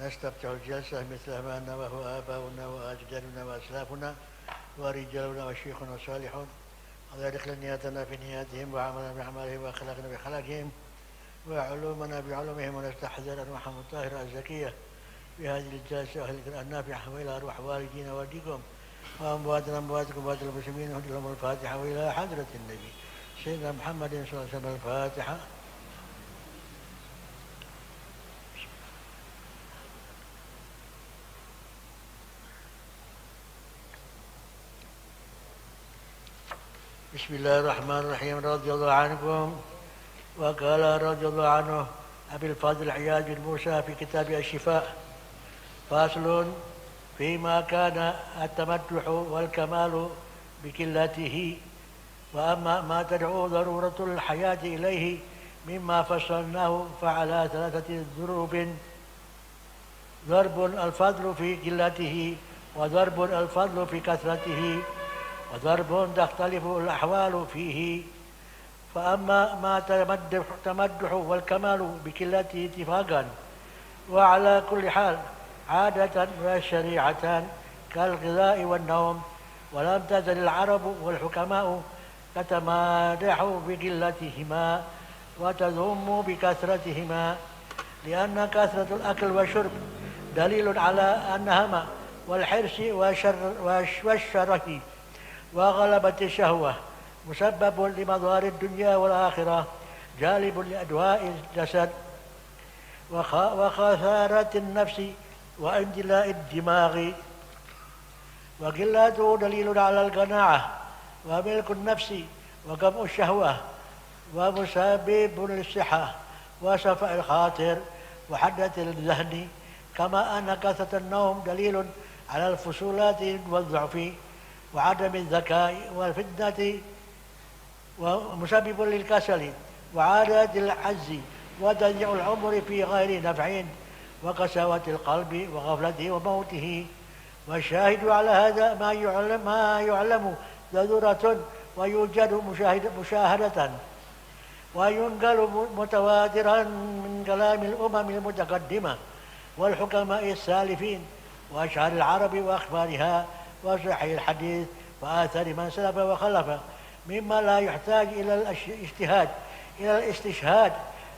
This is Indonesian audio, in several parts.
نستفتح الجلسة مثل ما نواه آباؤنا وأجدادنا وأسلافنا ورجالنا وشيخنا وصالحون. الله يدخل نياتنا في نياتهم وعملنا بأعمالهم وأخلاقنا بأخلاقهم وعلومنا بعلومهم، ونستحضر أرواحهم الطاهرة الزكية في هذه الجلسة النافعة، وإلى أرواح والدينا والديكم وأمواتنا أمواتكم وأموات المسلمين، وهدي لهم الفاتحة، وإلى حضرة النبي سيدنا محمد صلى الله عليه وسلم الفاتحة. بسم الله الرحمن الرحيم. رضي الله عنكم. وقال رضي الله عنه أبي الفضل عياض بن موسى في كتاب الشفاء: فاصل فيما كان التمدح والكمال بقلته، وأما ما تدعو ضرورة الحياة إليه مما فصلناه فعلى ثلاثة ضرب الفضل في قلته، وضرب الفضل في كثرته، وضرب تختلف الأحوال فيه. فأما ما تمدح والكمال بقلته اتفاقا وعلى كل حال عادة وشريعة كالغذاء والنوم، ولم تزل العرب والحكماء تتمادح بقلتهما وتذم بكثرتهما، لأن كثرة الأكل والشرب دليل على النهم والحرص والشره وغلبة الشهوة، مسبب لمضار الدنيا والآخرة، جالب لأدواء الجسد وخسارة النفس وانجلاء الدماغ. وقلته دليل على القناعة وملك النفس وقمع الشهوة ومسبب للصحة وصفاء الخاطر وحدة الذهن، كما أن كثرة النوم دليل على الفصولات والضعف وعدم الذكاء والفتنة، ومسبب للكسل وعادة العجز وتضييع العمر في غير نفع وقساوة القلب وغفلته وموته. والشاهد على هذا ما يعلم ضرورة ويوجد مشاهدة وينقل متواترا من كلام الأمم المتقدمة والحكماء السالفين وأشعار العرب وأخبارها وصحيح الحديث وآثار من سلف وخلف، مما لا يحتاج إلى الاستشهاد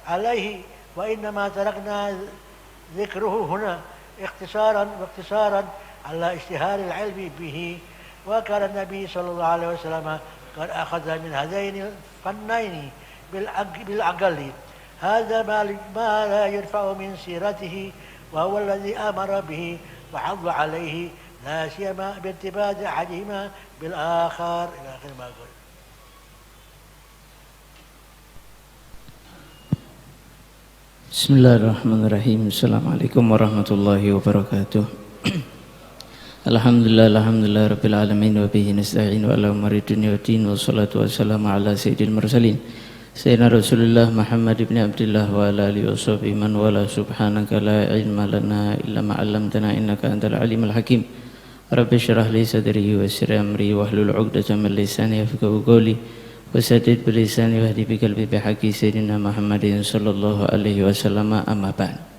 عليه، وإنما تركنا ذكره هنا اختصارا على اشتهار العلم به. وكان النبي صلى الله عليه وسلم قد أخذ من هذين الفنين بالعقل، هذا ما لا يرفع من سيرته، وهو الذي أمر به وحض عليه، لا سيما بارتباط أحدهما بالآخر، إلى آخر ما قال. Bismillahirrahmanirrahim. Assalamualaikum warahmatullahi wabarakatuh. Alhamdulillah rabbil alamin wa bihi nasta'in wa ala umuri dunya waddin, wa salatu wassalamu ala sayyidil mursalin sayyidina Rasulullah Muhammad ibn Abdullah wa ala alihi wa sahbihi man wala. Subhanaka la ilma lana illa ma 'allamtana innaka antal alimul hakim. Rabbi shrah li sadri wa yassir amri wahlul 'uqdatam min lisani yafqahu qawli wasadid bilisani wahdi biqalbi bihaqi sayyidina Muhammadin sallallahu alaihi wasallam. Amma ba'd.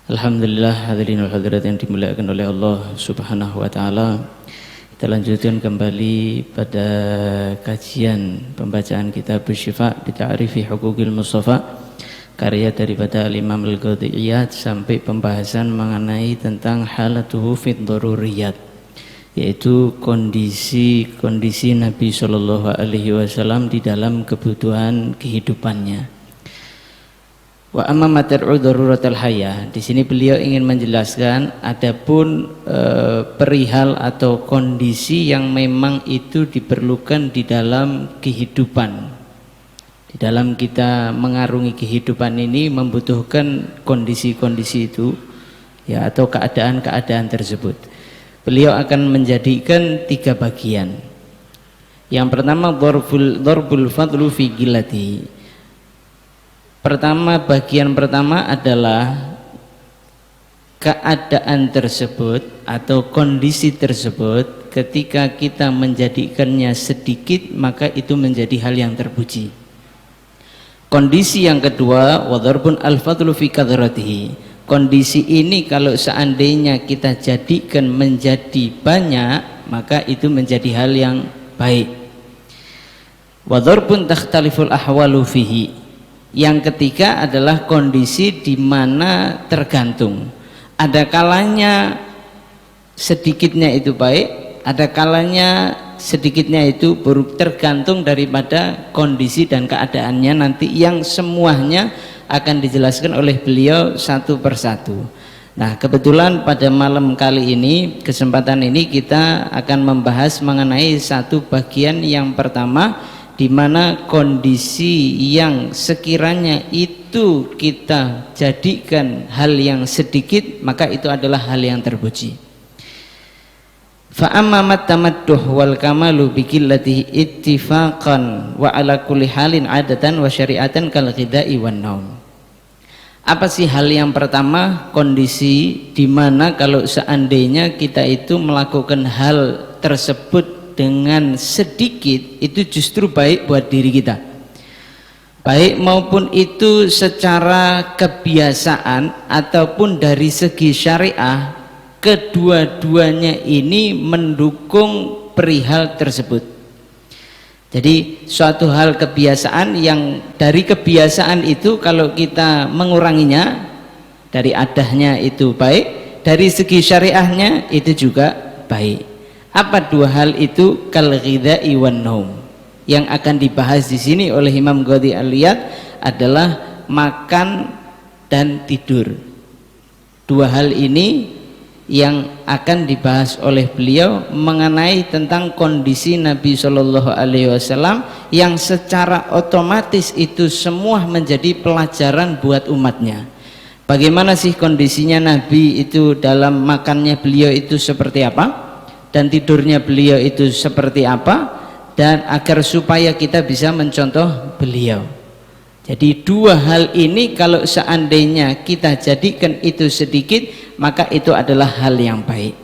Alhamdulillah, hadirin wal hadirat yang dimuliakan oleh Allah Subhanahu wa taala. Kita lanjutkan kembali pada kajian pembacaan kitab Syifa bi Ta'rifi Huquqil Mustafa, karya daripada Imam Al-Qadhi Iyad, sampai pembahasan mengenai tentang halatuhu fid daruriyat, yaitu kondisi Nabi Shallallahu Alaihi Wasallam di dalam kebutuhan kehidupannya. Wa amma matar'u daruratul hayah, di sini beliau ingin menjelaskan adapun perihal atau kondisi yang memang itu diperlukan di dalam kehidupan. Di dalam kita mengarungi kehidupan ini membutuhkan kondisi-kondisi itu, ya, atau keadaan-keadaan tersebut. Beliau akan menjadikan 3 bagian. Yang pertama darbul fadlu fi qillati. Bagian pertama adalah keadaan tersebut atau kondisi tersebut ketika kita menjadikannya sedikit, maka itu menjadi hal yang terpuji. Kondisi yang kedua, wadarbun al-fadlu fi kadratihi. kondisi ini kalau seandainya kita jadikan menjadi banyak, maka itu menjadi hal yang baik. Wa dzarbun takhtaliful ahwalu fihi. Yang ketiga adalah kondisi di mana tergantung. Ada kalanya sedikitnya itu baik, ada kalanya sedikitnya itu buruk, tergantung daripada kondisi dan keadaannya nanti yang semuanya akan dijelaskan oleh beliau satu persatu. Nah, kebetulan pada malam kali ini, kesempatan ini kita akan membahas mengenai satu bagian yang pertama, di mana kondisi yang sekiranya itu kita jadikan hal yang sedikit, maka itu adalah hal yang terpuji. Fa amma tamadduh wal kamalu bi qillatihi ittifaqan wa ala kulli halin adatan wa syari'atan kal ghidai wan naum. Apa sih hal yang pertama? Kondisi di mana kalau seandainya kita itu melakukan hal tersebut dengan sedikit, itu justru baik buat diri kita, baik maupun itu secara kebiasaan ataupun dari segi syariah, kedua-duanya ini mendukung perihal tersebut. Jadi suatu hal kebiasaan yang dari kebiasaan itu kalau kita menguranginya, dari adahnya itu baik, dari segi syariahnya itu juga baik. Apa dua hal itu? Kal ghidai wan naum. Yang akan dibahas di sini oleh Imam Ghazali Al-Iyad adalah makan dan tidur. Dua hal ini yang akan dibahas oleh beliau mengenai tentang kondisi Nabi Shallallahu Alaihi Wasallam yang secara otomatis itu semua menjadi pelajaran buat umatnya. Bagaimana sih kondisinya Nabi itu dalam makannya beliau itu seperti apa, dan tidurnya beliau itu seperti apa, dan agar supaya kita bisa mencontoh beliau. Jadi dua hal ini kalau seandainya kita jadikan itu sedikit, maka itu adalah hal yang baik.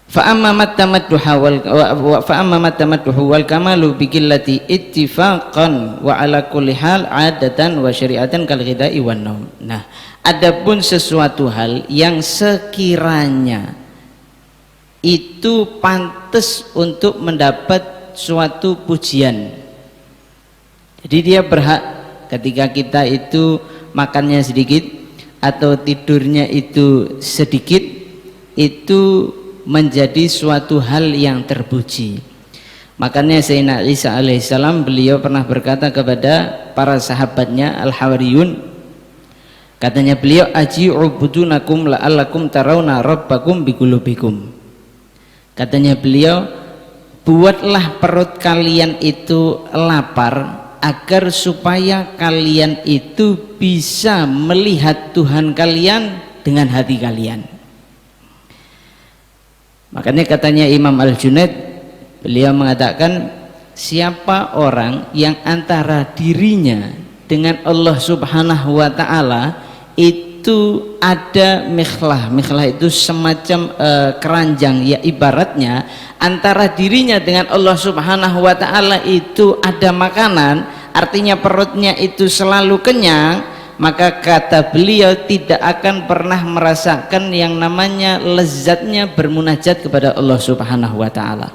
Fa amma tamadduhu wal kamalu bi qillati ittifaqan wa ala kulli hal adatan wa syari'atan kal ghidai wan naum. Nah, adapun sesuatu hal yang sekiranya itu pantas untuk mendapat suatu pujian, jadi dia berhak ketika kita itu makannya sedikit atau tidurnya itu sedikit, itu menjadi suatu hal yang terpuji. Makanya Sayyidina Isa alaihissalam beliau pernah berkata kepada para sahabatnya Al-Hawariyun, katanya beliau, aji'u budunakum la'allakum tarawna rabbakum biqulubikum. Katanya beliau, buatlah perut kalian itu lapar agar supaya kalian itu bisa melihat Tuhan kalian dengan hati kalian. Makanya katanya Imam Al-Junaid, beliau mengatakan, siapa orang yang antara dirinya dengan Allah Subhanahu wa Ta'ala itu ada mikhlah. Mikhlah itu semacam keranjang, ya ibaratnya antara dirinya dengan Allah Subhanahu wa Ta'ala itu ada makanan, artinya perutnya itu selalu kenyang, maka kata beliau tidak akan pernah merasakan yang namanya lezatnya bermunajat kepada Allah Subhanahu wa Ta'ala.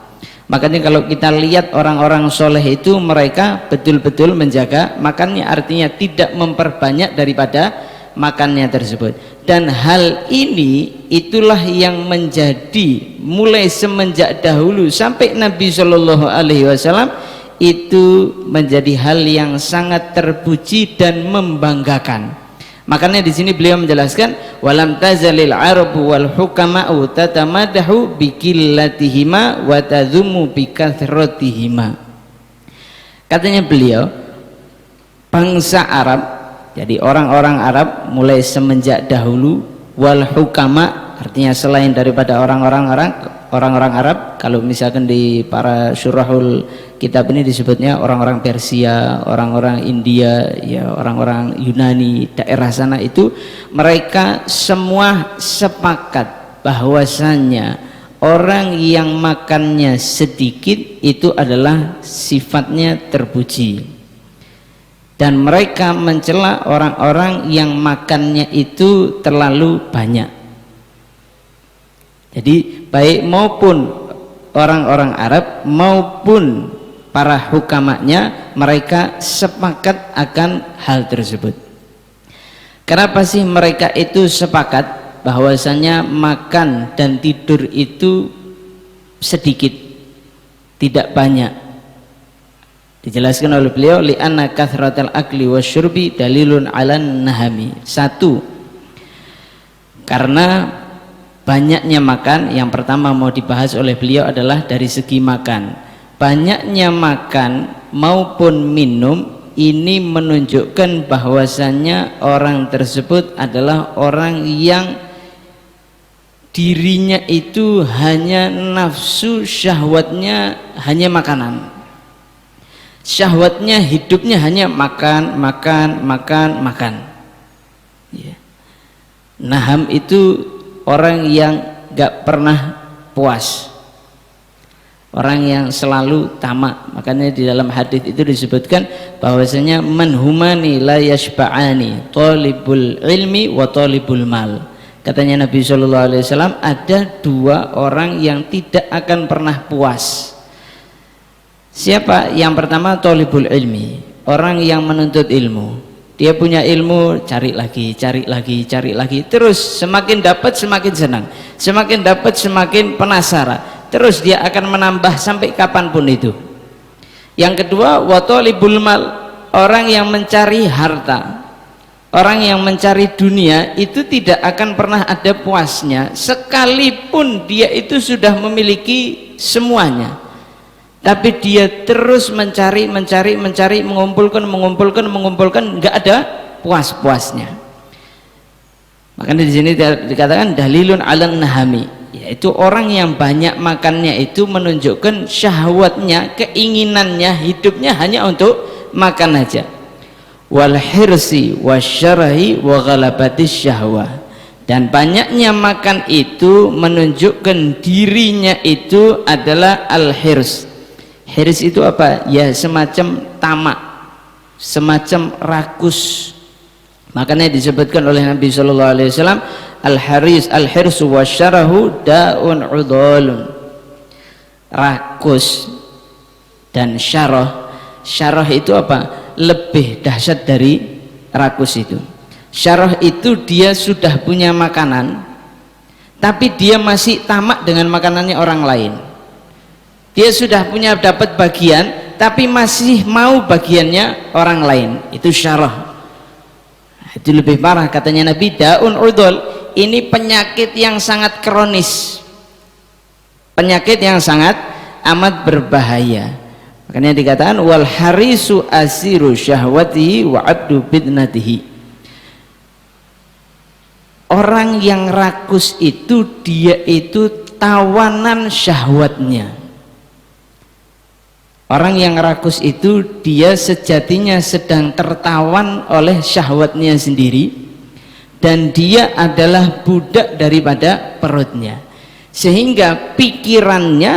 Makanya kalau kita lihat orang-orang soleh itu, mereka betul-betul menjaga makannya, artinya tidak memperbanyak daripada makannya tersebut. Dan hal ini itulah yang menjadi mulai semenjak dahulu sampai Nabi Shallallahu Alaihi Wasallam itu menjadi hal yang sangat terpuji dan membanggakan. Makanya di sini beliau menjelaskan, walam tazalil arabu wal hukama'u tatamadahu bikillatihima wa tadhumu bikathratihima. Katanya beliau, bangsa Arab, jadi orang-orang Arab mulai semenjak dahulu, wal hukama artinya selain daripada orang-orang Arab, kalau misalkan di para syurahul kitab ini disebutnya orang-orang Persia, orang-orang India, ya orang-orang Yunani, daerah sana itu mereka semua sepakat bahwasannya orang yang makannya sedikit itu adalah sifatnya terpuji. dan mereka mencela orang-orang yang makannya itu terlalu banyak. Jadi baik maupun orang-orang Arab maupun para hukamanya, mereka sepakat akan hal tersebut. Kenapa sih mereka itu sepakat bahwasanya makan dan tidur itu sedikit, tidak banyak? Dijelaskan oleh beliau, li'anna kathratal akli wasyurbi dalilun 'alan nahami. Satu, karena banyaknya makan. Yang pertama mau dibahas oleh beliau adalah dari segi makan. Banyaknya makan maupun minum ini menunjukkan bahwasanya orang tersebut adalah orang yang dirinya itu hanya nafsu, syahwatnya hanya makanan, syahwatnya, hidupnya hanya makan, makan, makan, makan. Ya. Naham itu orang yang gak pernah puas, orang yang selalu tamak. Makanya di dalam hadis itu disebutkan bahwasanya manhumani la yashba'ani, talibul ilmi wa talibul mal. Katanya Nabi SAW, ada dua orang yang tidak akan pernah puas. Siapa? Yang pertama talibul ilmi, orang yang menuntut ilmu. Dia punya ilmu, cari lagi, cari lagi, cari lagi, terus semakin dapat semakin senang, semakin dapat semakin penasaran, terus dia akan menambah sampai kapanpun itu. Yang kedua, wa talibul mal, orang yang mencari harta, orang yang mencari dunia, itu tidak akan pernah ada puasnya sekalipun dia itu sudah memiliki semuanya. Tapi dia terus mencari, mencari, mencari, mengumpulkan, mengumpulkan, mengumpulkan, nggak ada puas-puasnya. Makanya di sini dikatakan dalilun 'alan nahami, yaitu orang yang banyak makannya itu menunjukkan syahwatnya, keinginannya, hidupnya hanya untuk makan aja. Wal hirsi wasyarahi wa ghalabatis syahwah. Dan banyaknya makan itu menunjukkan dirinya itu adalah al-hirs. Hirs itu apa? Ya semacam tamak, semacam rakus. Makanya disebutkan oleh Nabi SAW, al-hirsu wasyarahu da'un udhalun. Rakus dan syarah. Syarah itu apa? Lebih dahsyat dari rakus itu. Syarah itu dia sudah punya makanan, tapi dia masih tamak dengan makanannya orang lain. Dia sudah punya dapat bagian, tapi masih mau bagiannya orang lain. Itu syarah. Itu lebih parah, katanya Nabi, daun udhol. Ini penyakit yang sangat kronis, penyakit yang sangat amat berbahaya. Makanya dikatakan wal harisu asiru syahwatihi wa abdu bidnatihi. Orang yang rakus itu dia itu tawanan syahwatnya. Orang yang rakus itu dia sejatinya sedang tertawan oleh syahwatnya sendiri, dan dia adalah budak daripada perutnya, sehingga pikirannya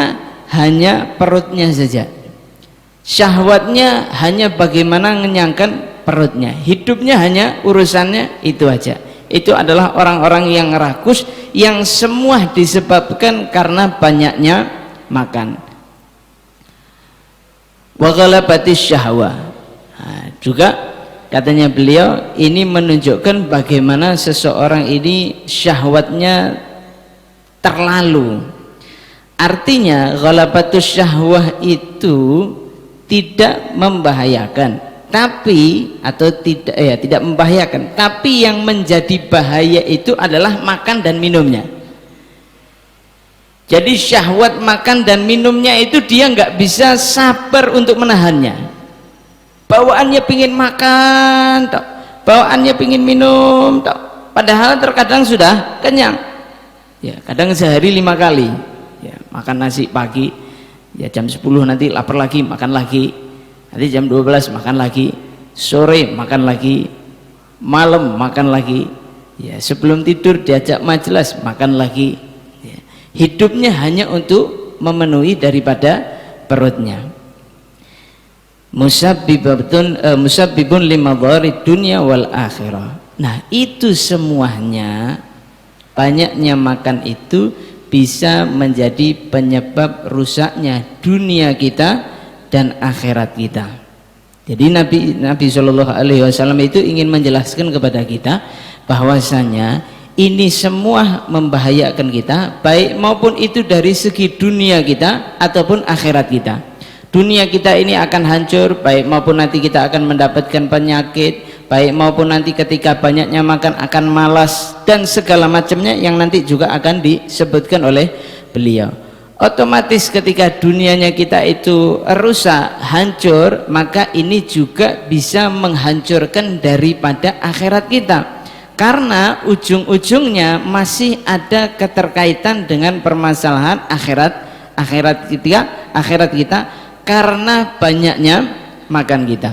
hanya perutnya saja, syahwatnya hanya bagaimana mengenyangkan perutnya, hidupnya hanya urusannya itu aja. Itu adalah orang-orang yang rakus, yang semua disebabkan karena banyaknya makan. Wa ghalabatis syahwah. Nah, juga katanya beliau ini menunjukkan bagaimana seseorang ini syahwatnya terlalu. Artinya ghalabatus syahwah itu tidak membahayakan, tapi atau tidak tidak membahayakan, tapi yang menjadi bahaya itu adalah makan dan minumnya. Jadi syahwat makan dan minumnya itu dia nggak bisa sabar untuk menahannya. Bawaannya pingin makan, toh. Bawaannya pingin minum, toh. Padahal terkadang sudah kenyang. Ya, kadang sehari 5 kali. Ya, makan nasi pagi, ya jam 10 nanti lapar lagi, makan lagi. Nanti jam 12 makan lagi, sore makan lagi, malam makan lagi. Ya, sebelum tidur diajak majelis makan lagi. Hidupnya hanya untuk memenuhi daripada perutnya. musabbibun limadharid dunya wal akhirah. Nah, itu semuanya, banyaknya makan itu bisa menjadi penyebab rusaknya dunia kita dan akhirat kita. Jadi Nabi Shallallahu Alaihi Wasallam itu ingin menjelaskan kepada kita bahwasanya ini semua membahayakan kita, baik maupun itu dari segi dunia kita ataupun akhirat kita. Dunia kita ini akan hancur, baik maupun nanti kita akan mendapatkan penyakit, baik maupun nanti ketika banyaknya makan akan malas dan segala macamnya yang nanti juga akan disebutkan oleh beliau. Otomatis ketika dunianya kita itu rusak, hancur, maka ini juga bisa menghancurkan daripada akhirat kita, karena ujung-ujungnya masih ada keterkaitan dengan permasalahan akhirat kita karena banyaknya makan kita.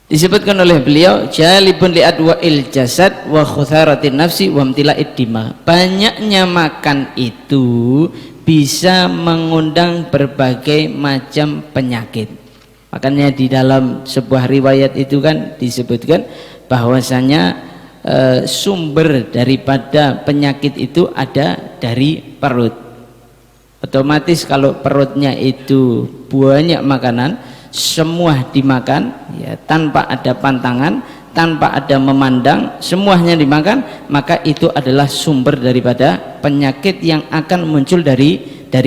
Disebutkan oleh beliau, jalibun li adwa'il jasad wa khutharatin nafsi wa imtila'id dima. Banyaknya makan itu bisa mengundang berbagai macam penyakit. Makanya di dalam sebuah riwayat itu kan disebutkan bahwasanya sumber daripada penyakit itu ada dari perut. Otomatis kalau perutnya itu banyak makanan, semua dimakan ya, tanpa ada pantangan, tanpa ada memandang, semuanya dimakan, maka itu adalah sumber daripada penyakit yang akan muncul dari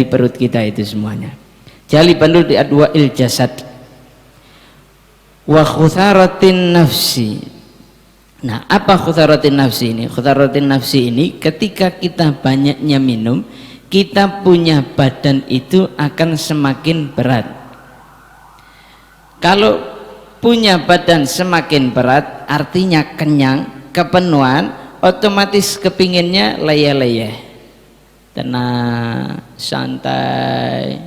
perut kita itu semuanya. Jali bandu di adwa'il jasad wa khutharatin nafsi. Nah, apa khutharatin nafsi ini? Khutharatin nafsi ini ketika kita banyaknya minum, kita punya badan itu akan semakin berat. Kalau punya badan semakin berat, artinya kenyang, kepenuhan, otomatis kepinginnya leyeh-leyeh, tenang, santai,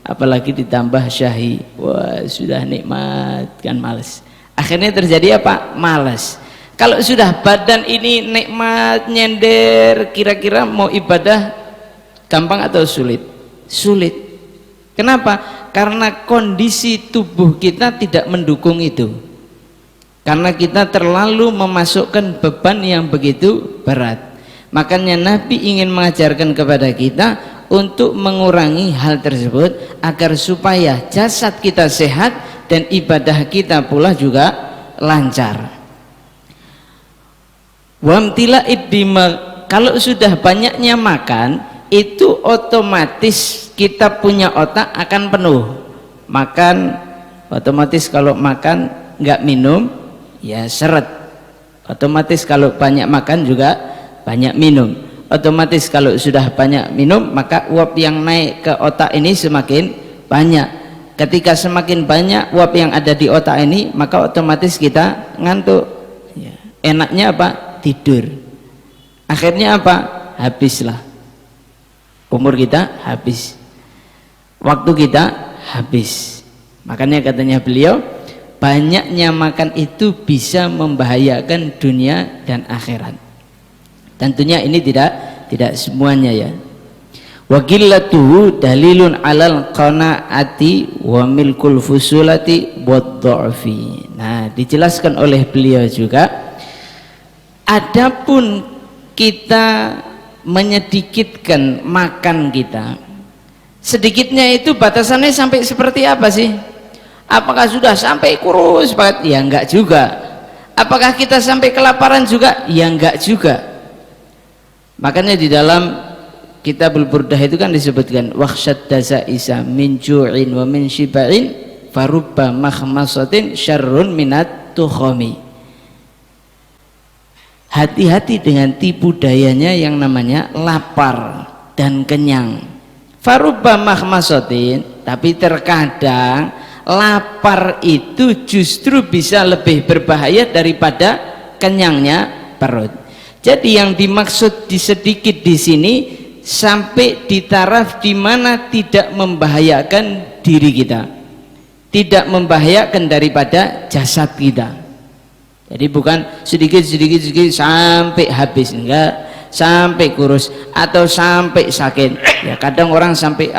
apalagi ditambah syahi, wah sudah nikmat, kan males. Akhirnya terjadi apa? Males. Kalau sudah badan ini nikmat, nyender, kira-kira mau ibadah gampang atau sulit? Sulit. Kenapa? Karena kondisi tubuh kita tidak mendukung itu, karena kita terlalu memasukkan beban yang begitu berat. Makanya Nabi ingin mengajarkan kepada kita untuk mengurangi hal tersebut agar supaya jasad kita sehat dan ibadah kita pula juga lancar. Wamtila'id dima, kalau sudah banyaknya makan itu otomatis kita punya otak akan penuh. Makan otomatis, kalau makan nggak minum ya seret. Otomatis kalau banyak makan juga banyak minum. Otomatis kalau sudah banyak minum maka uap yang naik ke otak ini semakin banyak. Ketika semakin banyak uap yang ada di otak ini, maka otomatis kita ngantuk ya. Enaknya apa? Tidur. Akhirnya apa? Habislah umur kita, habis waktu kita, habis. Makanya katanya beliau, banyaknya makan itu bisa membahayakan dunia dan akhirat. Tentunya ini tidak semuanya ya. Wa qillatuhu dalilun alal qanaati wa milkul fusulati wad dha'fi. Nah, dijelaskan oleh beliau juga, adapun kita menyedikitkan makan kita, sedikitnya itu batasannya sampai seperti apa sih? Apakah sudah sampai kurus banget? Ya enggak juga. Apakah kita sampai kelaparan juga? Ya enggak juga. Makanya di dalam Kitabul Burdah itu kan disebutkan wakhsyad dazaisa min ju'in wa min shiba'in farubba makhmasatin syarrun minat tukhami. Hati-hati dengan tipu dayanya yang namanya lapar dan kenyang. Farubba makhmasatin, tapi terkadang lapar itu justru bisa lebih berbahaya daripada kenyangnya perut. Jadi yang dimaksud sedikit di sini sampai di taraf di mana tidak membahayakan diri kita, tidak membahayakan daripada jasad kita. Jadi bukan sedikit sampai habis, enggak, sampai kurus atau sampai sakit. Ya kadang orang sampai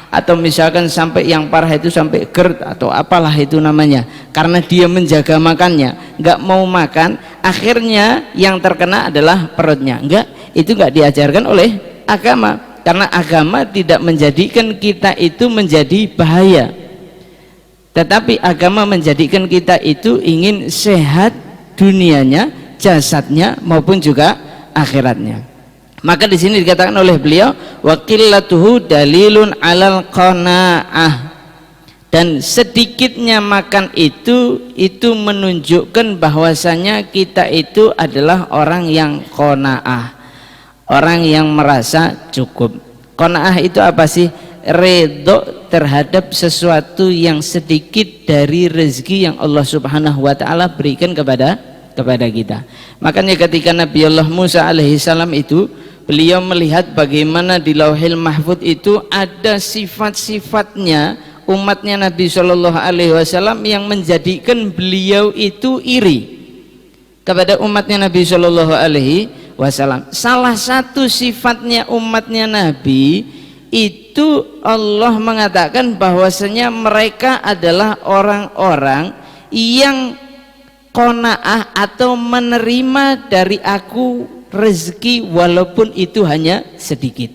atau misalkan sampai yang parah itu sampai GERD atau apalah itu namanya, karena dia menjaga makannya, nggak mau makan, akhirnya yang terkena adalah perutnya. Itu nggak diajarkan oleh agama, karena agama tidak menjadikan kita itu menjadi bahaya, tetapi agama menjadikan kita itu ingin sehat dunianya, jasadnya maupun juga akhiratnya. Maka di sini dikatakan oleh beliau, wa qillatuhu dalilun alal qanaah, dan sedikitnya makan itu menunjukkan bahwasanya kita itu adalah orang yang qanaah, orang yang merasa cukup. Qanaah itu apa sih? Redho terhadap sesuatu yang sedikit dari rezeki yang Allah Subhanahu wa ta'ala berikan kepada kita. Makanya ketika Nabi Allah Musa alaihissalam itu, beliau melihat bagaimana di Lauhil Mahfud itu ada sifat-sifatnya umatnya Nabi Shallallahu Alaihi Wasallam yang menjadikan beliau itu iri kepada umatnya Nabi Shallallahu Alaihi Wasallam. Salah satu sifatnya umatnya Nabi itu, Allah mengatakan bahwasanya mereka adalah orang-orang yang qanaah atau menerima dari aku rezeki walaupun itu hanya sedikit.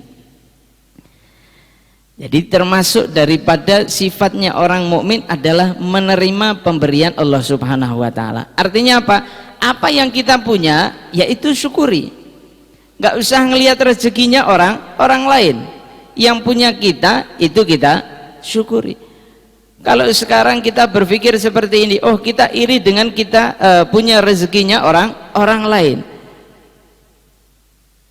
Jadi termasuk daripada sifatnya orang mukmin adalah menerima pemberian Allah Subhanahu wa ta'ala. Artinya apa? Apa yang kita punya yaitu syukuri, nggak usah ngelihat rezekinya orang lain. Yang punya kita itu kita syukuri. Kalau sekarang kita berpikir seperti ini, oh kita iri dengan kita punya rezekinya orang lain,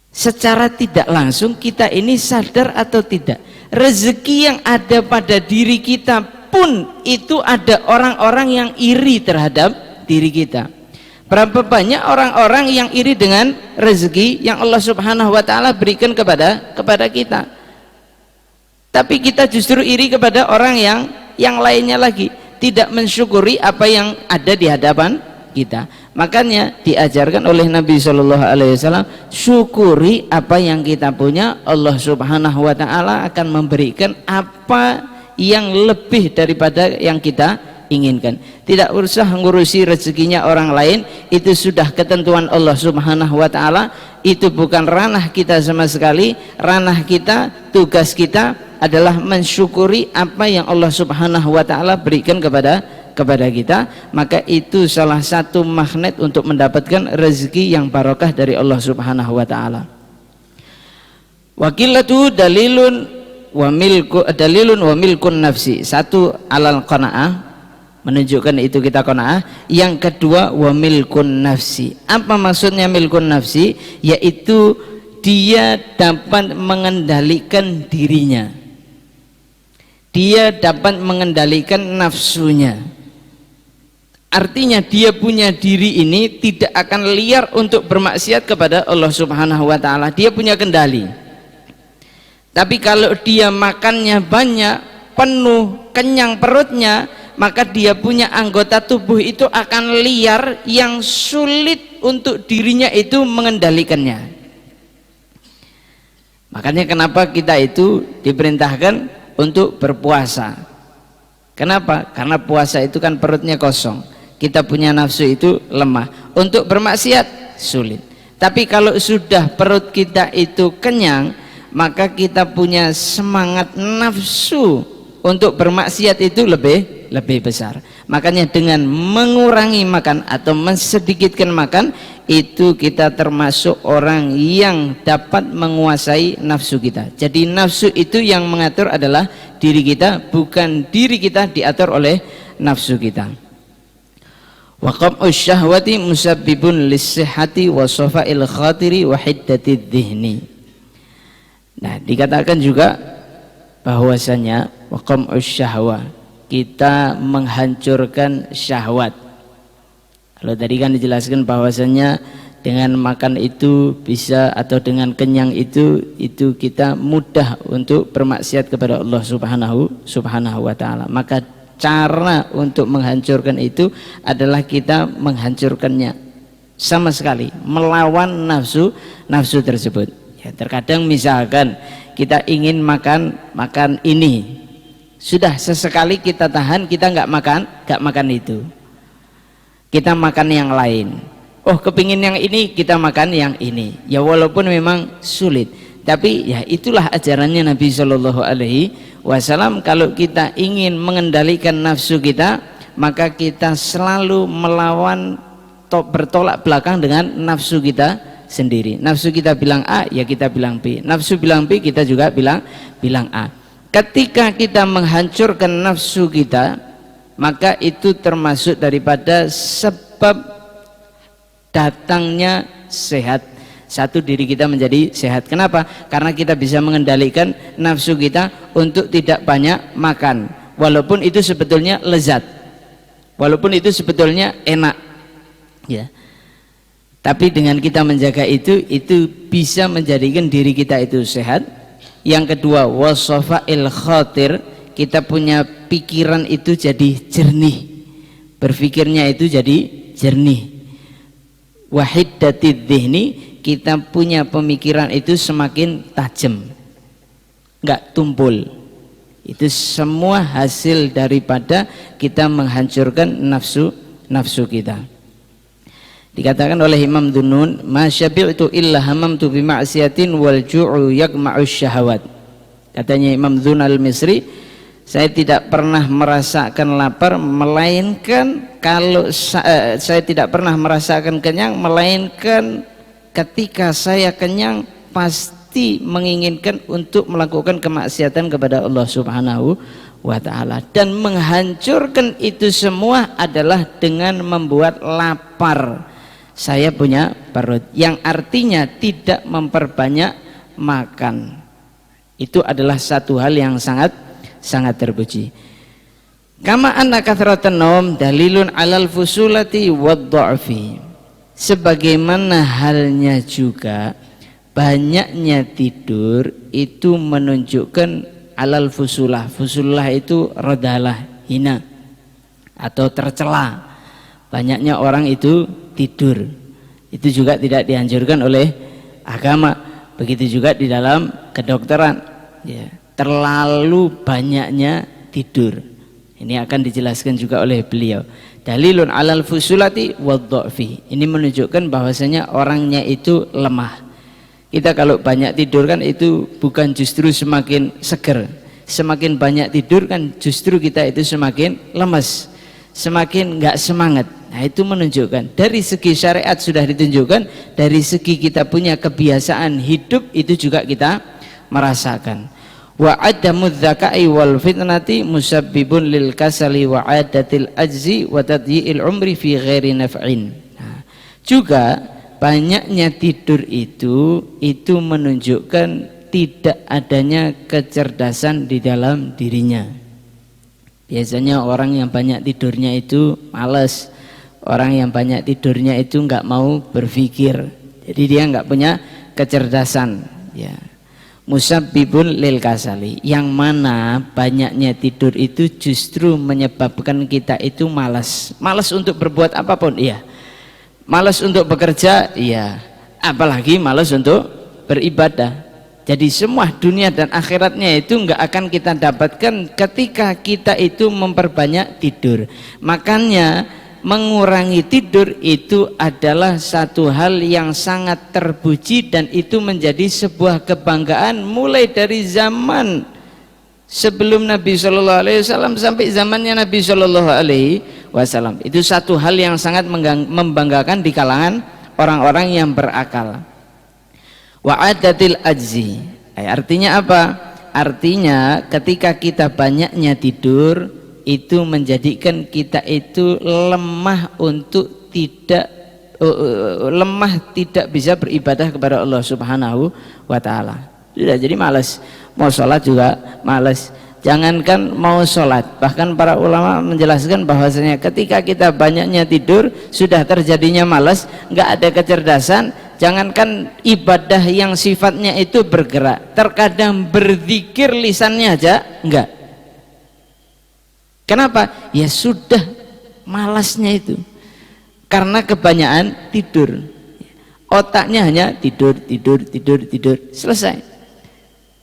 secara tidak langsung kita ini sadar atau tidak, rezeki yang ada pada diri kita pun itu ada orang-orang yang iri terhadap diri kita. Berapa banyak orang-orang yang iri dengan rezeki yang Allah Subhanahu wa ta'ala berikan kepada kita, tapi kita justru iri kepada orang yang lainnya lagi, tidak mensyukuri apa yang ada di hadapan kita. Makanya diajarkan oleh Nabi Shallallahu Alaihi Wasallam, syukuri apa yang kita punya, Allah Subhanahu wa ta'ala akan memberikan apa yang lebih daripada yang kita inginkan. Tidak usah ngurusi rezekinya orang lain, itu sudah ketentuan Allah Subhanahu wa ta'ala, itu bukan ranah kita sama sekali. Ranah kita, tugas kita adalah mensyukuri apa yang Allah Subhanahu wa ta'ala berikan kepada kita. Maka itu salah satu magnet untuk mendapatkan rezeki yang barokah dari Allah Subhanahu wa ta'ala. Wakilatu dalilun wa milkun nafsi. Satu, alal qanaah, menunjukkan itu kita qanaah. Yang kedua, wa milkun nafsi. Apa maksudnya milkun nafsi? Yaitu dia dapat mengendalikan dirinya, dia dapat mengendalikan nafsunya. Artinya dia punya diri ini tidak akan liar untuk bermaksiat kepada Allah Subhanahu wa ta'ala. Dia punya kendali. Tapi kalau dia makannya banyak, penuh, kenyang perutnya, maka dia punya anggota tubuh itu akan liar yang sulit untuk dirinya itu mengendalikannya. Makanya kenapa kita itu diperintahkan untuk berpuasa. Kenapa? Karena puasa itu kan perutnya kosong, kita punya nafsu itu lemah, untuk bermaksiat sulit. Tapi kalau sudah perut kita itu kenyang, maka kita punya semangat nafsu untuk bermaksiat itu lebih besar. Makanya dengan mengurangi makan atau mensedikitkan makan, itu kita termasuk orang yang dapat menguasai nafsu kita. Jadi nafsu itu yang mengatur adalah diri kita, bukan diri kita diatur oleh nafsu kita. Wa qam'us syahwati musabbibun lis-sihhati wa safa'il khatiri wa hiddatid dhihni. Nah, dikatakan juga bahwasanya wa qam'us syahwa, kita menghancurkan syahwat. Kalau tadi kan dijelaskan bahwasanya dengan makan itu bisa, atau dengan kenyang itu kita mudah untuk bermaksiat kepada Allah Subhanahu wa ta'ala. Maka cara untuk menghancurkan itu adalah kita menghancurkannya sama sekali, melawan nafsu tersebut. Ya, terkadang misalkan kita ingin makan ini, sudah sesekali kita tahan, kita nggak makan itu, kita makan yang lain. Oh, kepingin yang ini, kita makan yang ini. Ya walaupun memang sulit, tapi ya itulah ajarannya Nabi Shallallahu Alaihi Wasallam. Kalau kita ingin mengendalikan nafsu kita, maka kita selalu melawan, bertolak belakang dengan nafsu kita sendiri. Nafsu kita bilang A, ya kita bilang B. Nafsu bilang B, kita juga bilang A. Ketika kita menghancurkan nafsu kita, maka itu termasuk daripada sebab datangnya sehat. Satu, diri kita menjadi sehat. Kenapa? Karena kita bisa mengendalikan nafsu kita untuk tidak banyak makan, walaupun itu sebetulnya lezat, walaupun itu sebetulnya enak, ya. Tapi dengan kita menjaga itu bisa menjadikan diri kita itu sehat. Yang kedua, wasafa'il khatir, kita punya pikiran itu jadi jernih, berpikirnya itu jadi jernih. Wahiddatid dhihni, kita punya pemikiran itu semakin tajam, enggak tumpul. Itu semua hasil daripada kita menghancurkan nafsu kita. Dikatakan oleh Imam Dunun, ma syabi'tu illa hamamtu bi ma'siyatin wal ju'u yaqma'u syahawat. Katanya Imam Dunun al-Misri, saya tidak pernah merasakan lapar melainkan saya tidak pernah merasakan kenyang melainkan ketika saya kenyang pasti menginginkan untuk melakukan kemaksiatan kepada Allah Subhanahu wa ta'ala. Dan menghancurkan itu semua adalah dengan membuat lapar. Saya punya perut, yang artinya tidak memperbanyak makan. Itu adalah satu hal yang sangat terpuji. Kama anna kathratan naum dalilun alal fusulati wad-dha'fi. Sebagaimana halnya juga banyaknya tidur itu menunjukkan alal fusulah. Fusulah itu radalah, hina atau tercela. Banyaknya orang itu tidur, itu juga tidak dianjurkan oleh agama. Begitu juga di dalam kedokteran, ya, terlalu banyaknya tidur. Ini akan dijelaskan juga oleh beliau. Dalilun alal fusulati wadh-dha'fi. Ini menunjukkan bahwasanya orangnya itu lemah. Kita kalau banyak tidur kan itu bukan justru semakin seger. Semakin banyak tidur kan justru kita itu semakin lemas, semakin enggak semangat. Nah, itu menunjukkan dari segi syariat sudah ditunjukkan, dari segi kita punya kebiasaan hidup itu juga kita merasakan. Wa adamudz zakai wal fitnati musabbibun lil kasali wa adatil ajzi wa tadyi'il umri fi ghairi naf'in. Nah, juga banyaknya tidur itu menunjukkan tidak adanya kecerdasan di dalam dirinya. Biasanya orang yang banyak tidurnya itu malas. Orang yang banyak tidurnya itu enggak mau berpikir. Jadi dia enggak punya kecerdasan, ya. Musabbibun lil kasali, yang mana banyaknya tidur itu justru menyebabkan kita itu malas. Malas untuk berbuat apapun, iya. Malas untuk bekerja, iya. Apalagi malas untuk beribadah. Jadi semua dunia dan akhiratnya itu enggak akan kita dapatkan ketika kita itu memperbanyak tidur. Makanya mengurangi tidur itu adalah satu hal yang sangat terpuji, dan itu menjadi sebuah kebanggaan mulai dari zaman sebelum Nabi Shallallahu Alaihi Wasallam sampai zamannya Nabi Shallallahu Alaihi Wasallam. Itu satu hal yang sangat membanggakan di kalangan orang-orang yang berakal. Wa'adatil ajzi, artinya apa? Artinya ketika kita banyaknya tidur itu menjadikan kita itu lemah untuk tidak bisa beribadah kepada Allah Subhanahu wa ta'ala. Sudah jadi malas, mau sholat juga malas. Jangankan mau sholat, bahkan para ulama menjelaskan bahwasanya ketika kita banyaknya tidur sudah terjadinya malas, nggak ada kecerdasan. Jangankan ibadah yang sifatnya itu bergerak, terkadang berzikir lisannya aja enggak. Kenapa? Ya sudah malasnya itu karena kebanyakan tidur. Otaknya hanya tidur, selesai.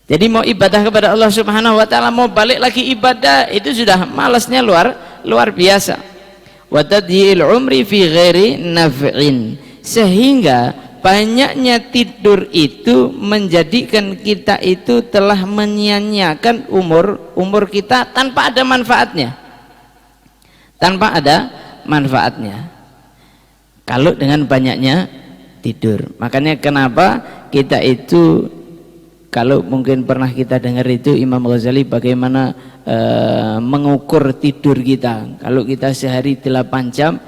Jadi mau ibadah kepada Allah Subhanahu wa taala, mau balik lagi ibadah itu sudah malasnya luar biasa. Wa tadyi'il umri fi ghairi naf'in, sehingga banyaknya tidur itu menjadikan kita itu telah menyia-nyiakan umur kita tanpa ada manfaatnya. Tanpa ada manfaatnya. Kalau dengan banyaknya tidur. Makanya kenapa kita itu, kalau mungkin pernah kita dengar itu Imam Ghazali bagaimana mengukur tidur kita. Kalau kita sehari 8 jam,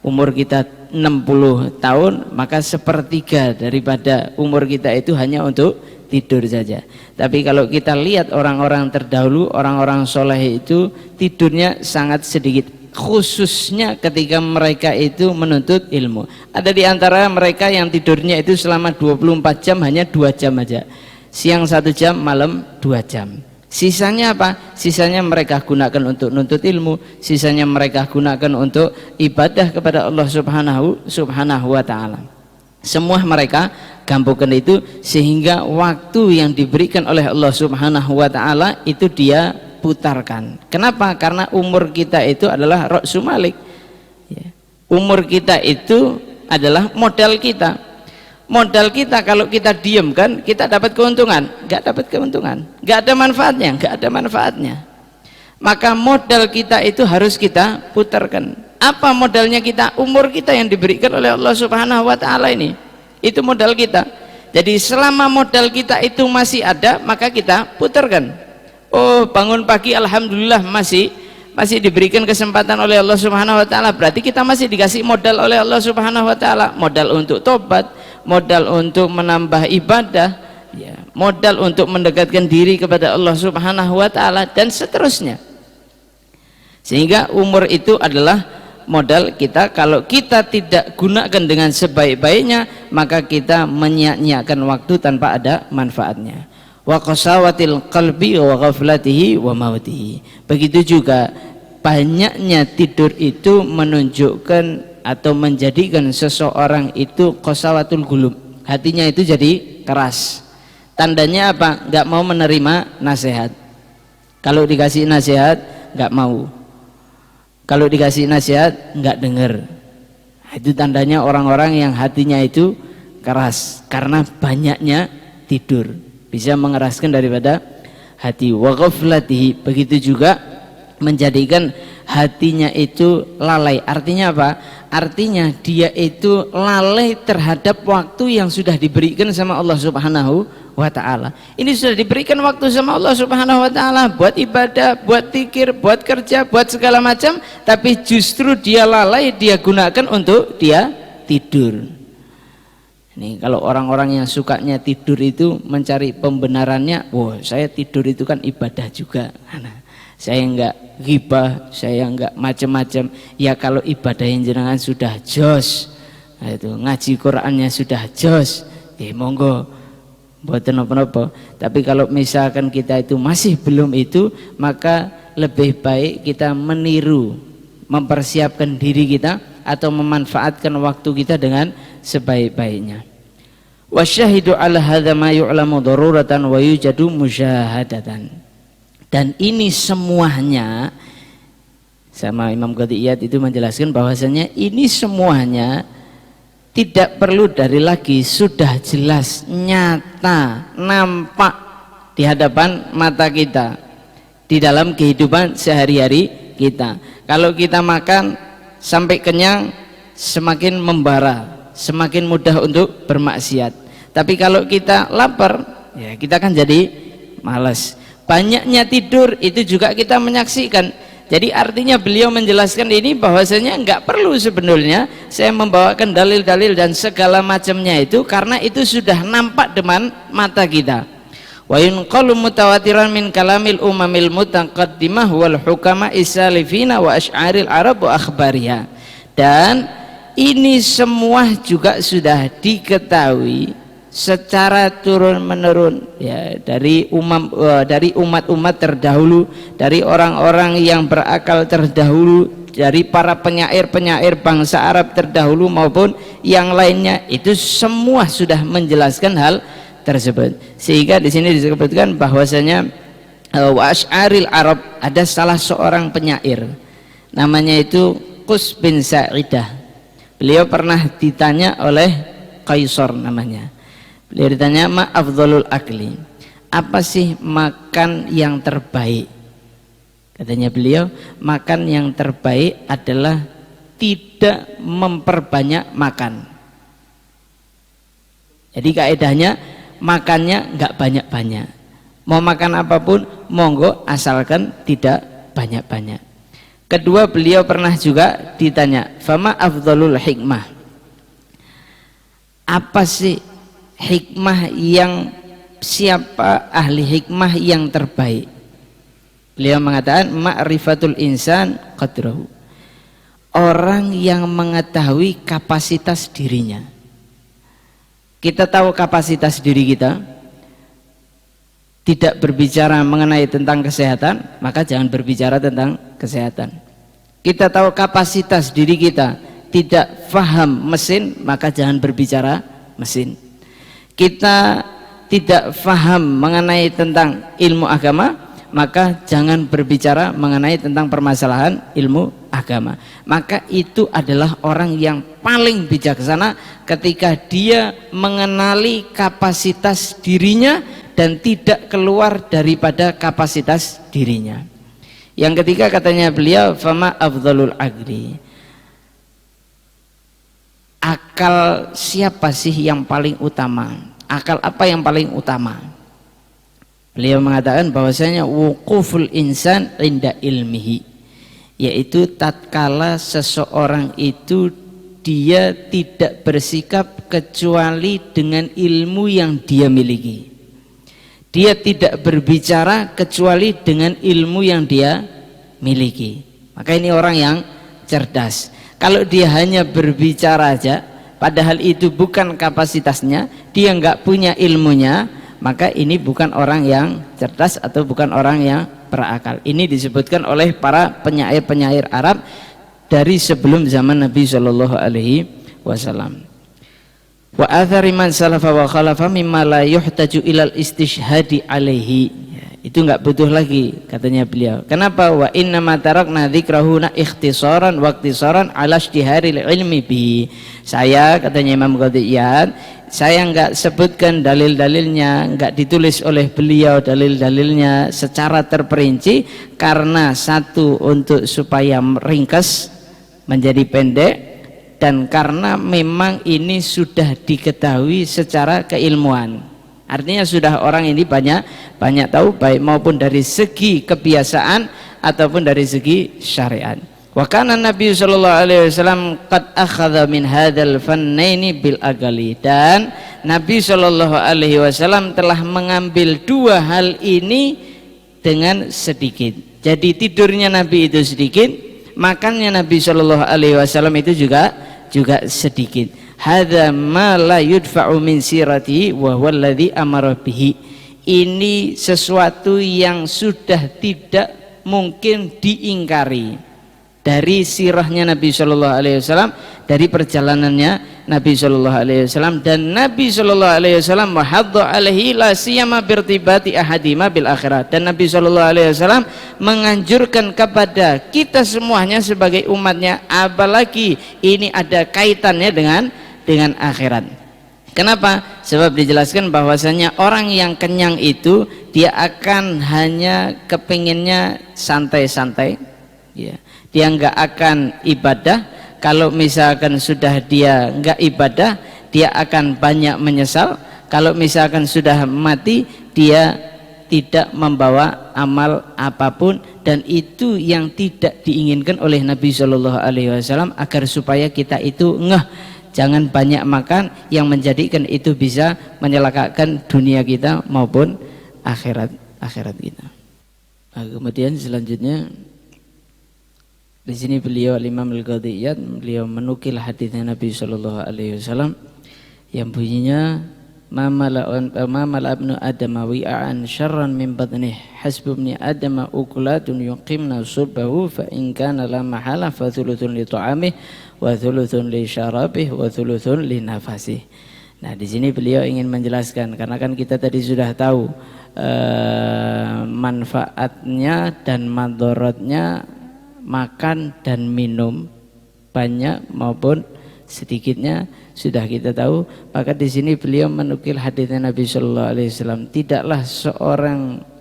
umur kita 60 tahun, maka sepertiga daripada umur kita itu hanya untuk tidur saja. Tapi kalau kita lihat orang-orang terdahulu, orang-orang soleh itu tidurnya sangat sedikit, khususnya ketika mereka itu menuntut ilmu. Ada di antara mereka yang tidurnya itu selama 24 jam hanya 2 jam aja, siang 1 jam, malam 2 jam. Sisanya apa? Sisanya mereka gunakan untuk nuntut ilmu, sisanya mereka gunakan untuk ibadah kepada Allah Subhanahu wa taala. Semua mereka gambungkan itu sehingga waktu yang diberikan oleh Allah Subhanahu wa taala itu dia putarkan. Kenapa? Karena umur kita itu adalah ra'su malik. Umur kita itu adalah modal kita. Modal kita kalau kita diamkan, kita dapat keuntungan? Enggak dapat keuntungan, enggak ada manfaatnya, enggak ada manfaatnya. Maka modal kita itu harus kita putarkan. Apa modalnya kita? Umur kita yang diberikan oleh Allah Subhanahu wa taala ini. Itu modal kita. Jadi selama modal kita itu masih ada, maka kita putarkan. Oh, bangun pagi alhamdulillah masih diberikan kesempatan oleh Allah Subhanahu wa taala, berarti kita masih dikasih modal oleh Allah Subhanahu wa taala, modal untuk tobat, modal untuk menambah ibadah, ya, modal untuk mendekatkan diri kepada Allah Subhanahu wa taala, dan seterusnya. Sehingga umur itu adalah modal kita. Kalau kita tidak gunakan dengan sebaik-baiknya, maka kita menyia-nyiakan waktu tanpa ada manfaatnya. Wa qasawatil qalbi wa ghaflatihi wa mautihi. Begitu juga banyaknya tidur itu menunjukkan atau menjadikan seseorang itu qasawatul qulub, hatinya itu jadi keras. Tandanya apa? Enggak mau menerima nasihat. Kalau dikasih nasihat enggak mau, kalau dikasih nasihat enggak dengar. Itu tandanya orang-orang yang hatinya itu keras karena banyaknya tidur, bisa mengeraskan daripada hati. Wa ghaflatihi, begitu juga menjadikan hatinya itu lalai. Artinya apa? Artinya dia itu lalai terhadap waktu yang sudah diberikan sama Allah Subhanahu wa taala. Ini sudah diberikan waktu sama Allah Subhanahu wa taala buat ibadah, buat zikir, buat kerja, buat segala macam, tapi justru dia lalai, dia gunakan untuk dia tidur. Ini kalau orang-orang yang sukanya tidur itu mencari pembenarannya, wah saya tidur itu kan ibadah juga. Saya enggak ghibah, saya enggak macam-macam. Ya kalau ibadah yang jenengan sudah jos, nah itu ngaji Qur'annya sudah jos, monggo mboten napa-napa. Tapi kalau misalkan kita itu masih belum itu, maka lebih baik kita meniru, mempersiapkan diri kita atau memanfaatkan waktu kita dengan sebaik-baiknya. Wasyahidu ala hadza ma yu'lamu daruratan wa yujadu musyahadatan. Dan ini semuanya, sama Imam Qadiyat itu menjelaskan bahwasanya ini semuanya tidak perlu dari lagi, sudah jelas, nyata, nampak di hadapan mata kita, di dalam kehidupan sehari-hari kita. Kalau kita makan sampai kenyang, semakin membara, semakin mudah untuk bermaksiat. Tapi kalau kita lapar, ya kita kan jadi malas. Banyaknya tidur itu juga kita menyaksikan. Jadi artinya beliau menjelaskan ini bahwasanya enggak perlu sebenarnya saya membawakan dalil-dalil dan segala macamnya itu, karena itu sudah nampak depan mata kita. Wa yunqalu mutawatiran min kalamil umamil mutaqaddimah wal hukama isalifina wa asy'aril arab wa akhbariha. Dan ini semua juga sudah diketahui secara turun menurun, ya, dari umat-umat terdahulu, dari orang-orang yang berakal terdahulu, dari para penyair-penyair bangsa Arab terdahulu maupun yang lainnya, itu semua sudah menjelaskan hal tersebut. Sehingga di sini disebutkan bahwasanya wa asy'aril Arab, ada salah seorang penyair namanya itu Qus bin Sa'idah. Beliau pernah ditanya oleh Kaisar namanya. Beliau ditanya, ma afdhalul akli, apa sih makan yang terbaik? Katanya beliau, makan yang terbaik adalah tidak memperbanyak makan. Jadi kaedahnya makannya nggak banyak-banyak. Mau makan apapun monggo asalkan tidak banyak-banyak. Kedua, beliau pernah juga ditanya, fama afdhalul hikmah, apa sih hikmah yang, siapa ahli hikmah yang terbaik? Beliau mengatakan, ma'rifatul insan qadrahu, orang yang mengetahui kapasitas dirinya. Kita tahu kapasitas diri kita, tidak berbicara mengenai tentang kesehatan, maka jangan berbicara tentang kesehatan. Kita tahu kapasitas diri kita, tidak faham mesin, maka jangan berbicara mesin. Kita tidak faham mengenai tentang ilmu agama, maka jangan berbicara mengenai tentang permasalahan ilmu agama. Maka itu adalah orang yang paling bijaksana ketika dia mengenali kapasitas dirinya dan tidak keluar daripada kapasitas dirinya. Yang ketiga katanya beliau, fama afdhalul aqli, akal siapa sih yang paling utama? Akal apa yang paling utama? Beliau mengatakan bahwasanya wuquful insan inda ilmihi, yaitu tatkala seseorang itu dia tidak bersikap kecuali dengan ilmu yang dia miliki. Dia tidak berbicara kecuali dengan ilmu yang dia miliki. Maka ini orang yang cerdas. Kalau dia hanya berbicara aja, padahal itu bukan kapasitasnya, dia nggak punya ilmunya, maka ini bukan orang yang cerdas atau bukan orang yang berakal. Ini disebutkan oleh para penyair-penyair Arab dari sebelum zaman Nabi Shallallahu Alaihi Wasallam. Wa athari man salafa wa khalafa mimma la yuhtaju ilal istishhadi alaihi, ya, itu enggak butuh lagi katanya beliau. Kenapa? Wa inna ma tarakna dzikrahuna ikhtisaran wa ikhtisaran ala ishtiharil ilmi bihi. Saya, katanya Imam Qadhiyat, saya enggak sebutkan dalil-dalilnya, enggak ditulis oleh beliau dalil-dalilnya secara terperinci, karena satu, untuk supaya ringkas menjadi pendek, dan karena memang ini sudah diketahui secara keilmuan. Artinya sudah orang ini banyak tahu, baik maupun dari segi kebiasaan ataupun dari segi syariat. Wa kana Nabi sallallahu alaihi wasallam qad akhadha min hadzal fannaini bil agali, dan Nabi sallallahu alaihi wasallam telah mengambil dua hal ini dengan sedikit. Jadi tidurnya Nabi itu sedikit, makannya Nabi sallallahu alaihi wasallam itu juga sedikit. Hadza ma la yudfa'u min sirati wa huwa alladhi amara bihi. Ini sesuatu yang sudah tidak mungkin diingkari dari sirahnya Nabi Shallallahu Alaihi Wasallam, dari perjalanannya Nabi Shallallahu Alaihi Wasallam, dan Nabi Shallallahu Alaihi Wasallam wahadha alaihi la siyama birtibati ahadima bil akhirat, dan Nabi Shallallahu Alaihi Wasallam menganjurkan kepada kita semuanya sebagai umatnya, apalagi ini ada kaitannya dengan akhirat. Kenapa? Sebab dijelaskan bahwasanya orang yang kenyang itu dia akan hanya kepinginnya santai-santai, ya. Dia nggak akan ibadah. Kalau misalkan sudah dia nggak ibadah, dia akan banyak menyesal. Kalau misalkan sudah mati, dia tidak membawa amal apapun, dan itu yang tidak diinginkan oleh Nabi Shallallahu Alaihi Wasallam, agar supaya kita itu jangan banyak makan yang menjadikan itu bisa menyelakakan dunia kita maupun akhirat kita. Nah, kemudian selanjutnya di sini beliau Imam Al-Qadhiyat beliau menukil hadisnya Nabi Shallallahu Alaihi Wasallam yang bunyinya ma mala ibnu adam wi'an syarran min batnih hasbu ibni adam ukulatun yuqimna sulbahu fa in kana la mahala fa thuluthun li ta'amih wa thuluthun li syarabih wa thuluthun li nafasih. Nah, di sini beliau ingin menjelaskan karena kan kita tadi sudah tahu manfaatnya dan madharatnya makan dan minum, banyak maupun sedikitnya sudah kita tahu. Maka di sini beliau menukil hadisnya Nabi Shallallahu Alaihi Wasallam, tidaklah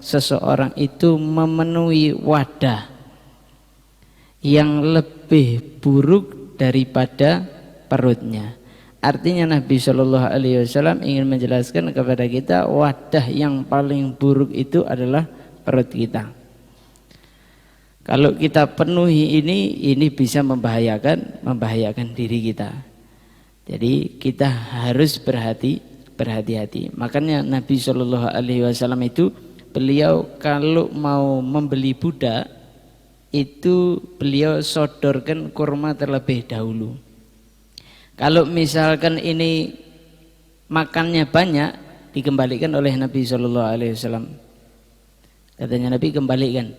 seseorang itu memenuhi wadah yang lebih buruk daripada perutnya. Artinya Nabi Shallallahu Alaihi Wasallam ingin menjelaskan kepada kita wadah yang paling buruk itu adalah perut kita. Kalau kita penuhi ini bisa membahayakan diri kita. Jadi kita harus berhati-hati. Makanya Nabi Shallallahu Alaihi Wasallam itu beliau kalau mau membeli budak itu beliau sodorkan kurma terlebih dahulu. Kalau misalkan ini makannya banyak, dikembalikan oleh Nabi Shallallahu Alaihi Wasallam. Katanya Nabi, kembalikan.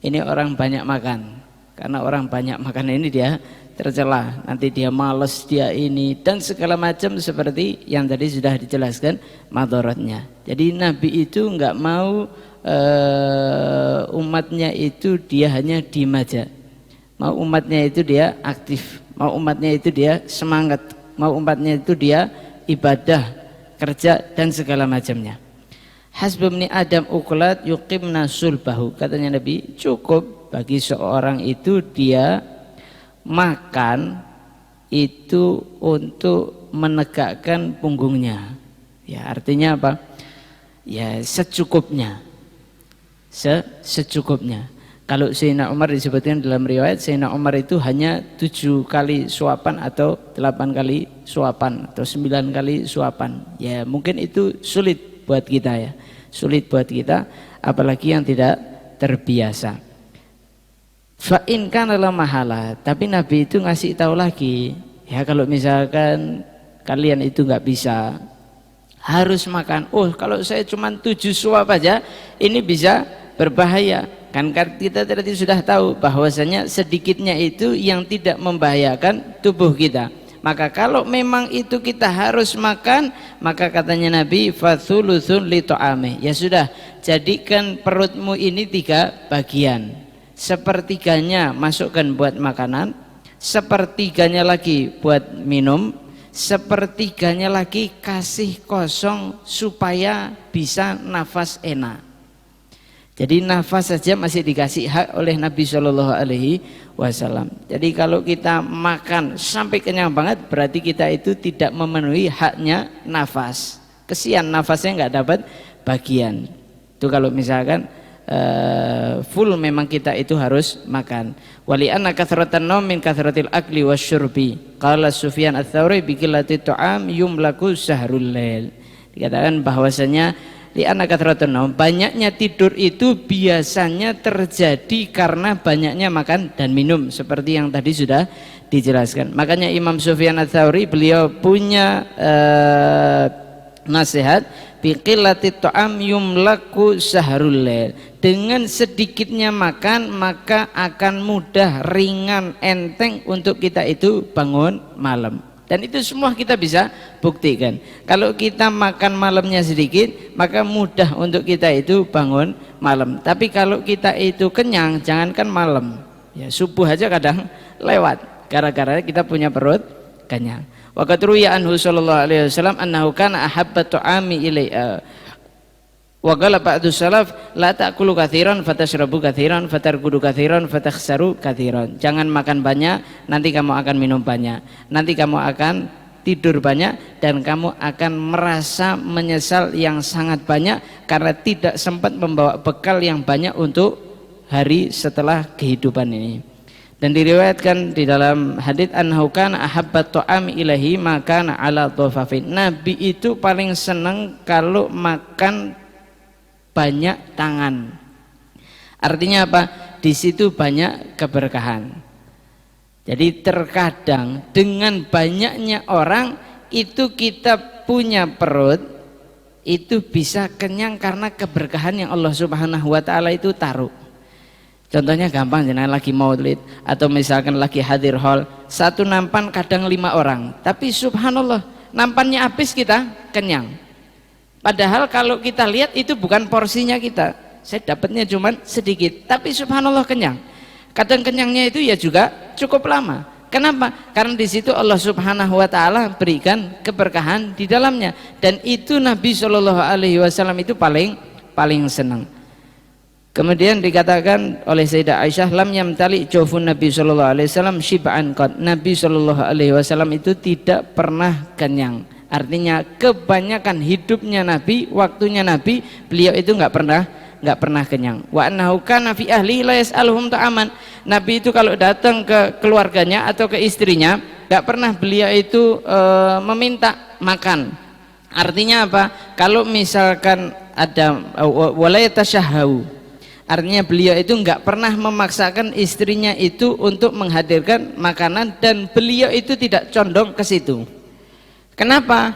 Ini orang banyak makan. Karena orang banyak makan ini dia tercela. Nanti dia malas, dia ini dan segala macam seperti yang tadi sudah dijelaskan madharatnya. Jadi Nabi itu enggak mau umatnya itu dia hanya diem aja. Mau umatnya itu dia aktif, mau umatnya itu dia semangat, mau umatnya itu dia ibadah, kerja dan segala macamnya. Hasbubni Adam ukulat yuqimna sulbahu, katanya Nabi, cukup bagi seorang itu dia makan itu untuk menegakkan punggungnya. Ya, artinya apa? Ya secukupnya. Secukupnya. Kalau Sayyidina Umar disebutkan dalam riwayat, Sayyidina Umar itu hanya 7 kali suapan atau 8 kali suapan atau 9 kali suapan. Ya mungkin itu sulit buat kita ya. Sulit buat kita apalagi yang tidak terbiasa. Fa in kana la mahala, tapi Nabi itu ngasih tahu lagi, ya kalau misalkan kalian itu nggak bisa harus makan. Oh, kalau saya cuma 7 suap aja ini bisa berbahaya. Kan kita tadi sudah tahu bahwasanya sedikitnya itu yang tidak membahayakan tubuh kita. Maka kalau memang itu kita harus makan, maka katanya Nabi fathuluthun li ta'ami. Ya sudah, jadikan perutmu ini 3 bagian. Sepertiganya masukkan buat makanan, sepertiganya lagi buat minum, sepertiganya lagi kasih kosong supaya bisa nafas enak. Jadi nafas saja masih dikasih hak oleh Nabi Shallallahu Alaihi Wasallam. Jadi kalau kita makan sampai kenyang banget, berarti kita itu tidak memenuhi haknya nafas. Kesian nafasnya nggak dapat bagian. Itu kalau misalkan full memang kita itu harus makan. Wali anna kathratan naum min kathratil akli wasyurbi. Qala Sufyan ats-Tsauri bi qillati ta'am yumlaku sahrul lail. Dikatakan bahwasanya di anak katratun, banyaknya tidur itu biasanya terjadi karena banyaknya makan dan minum seperti yang tadi sudah dijelaskan. Makanya Imam Sufyan ats-Tsauri beliau punya nasihat biqillati ta'am yumlaku sahrul lail. Dengan sedikitnya makan maka akan mudah, ringan, enteng untuk kita itu bangun malam. Dan itu semua kita bisa buktikan. Kalau kita makan malamnya sedikit, maka mudah untuk kita itu bangun malam. Tapi kalau kita itu kenyang, jangankan malam, ya subuh aja kadang lewat. Gara-gara kita punya perut kenyang. Wa qad ruwiya anhu sallallahu alaihi wasallam annahu kana ahabba ta'ami ilaihi. Wa qala ba'du salaf la ta'kulu katsiran fatashrabu katsiran fatarkudu katsiran fatakhsaru katsiran. Jangan makan banyak, nanti kamu akan minum banyak. Nanti kamu akan tidur banyak dan kamu akan merasa menyesal yang sangat banyak karena tidak sempat membawa bekal yang banyak untuk hari setelah kehidupan ini. Dan diriwayatkan di dalam hadits annahu kana ahabbat ta'ami ilahi maka ala dhafafin. Nabi itu paling senang kalau makan banyak tangan. Artinya apa? Di situ banyak keberkahan. Jadi terkadang dengan banyaknya orang itu kita punya perut itu bisa kenyang karena keberkahan yang Allah Subhanahu wa taala itu taruh. Contohnya gampang, jenengan lagi maulid atau misalkan lagi hadir hall, satu nampan kadang 5 orang. Tapi subhanallah, nampannya habis kita kenyang. Padahal kalau kita lihat itu bukan porsinya kita. Saya dapatnya cuman sedikit, tapi subhanallah kenyang. Kadang kenyangnya itu ya juga cukup lama. Kenapa? Karena di situ Allah Subhanahu wa taala berikan keberkahan di dalamnya, dan itu Nabi Shallallahu alaihi wasallam itu paling senang. Kemudian dikatakan oleh Sayyidah Aisyah, lam yamtali jawfun Nabi Shallallahu alaihi wasallam shib'an qad. Nabi Shallallahu alaihi wasallam itu tidak pernah kenyang. Artinya kebanyakan hidupnya Nabi, waktunya Nabi, beliau itu nggak pernah kenyang. Wa annahu kana fi ahli la yas'aluhum ta'aman. Nabi itu kalau datang ke keluarganya atau ke istrinya, nggak pernah beliau itu meminta makan. Artinya apa? Kalau misalkan ada wala yatashahhau, artinya beliau itu nggak pernah memaksakan istrinya itu untuk menghadirkan makanan, dan beliau itu tidak condong ke situ. Kenapa?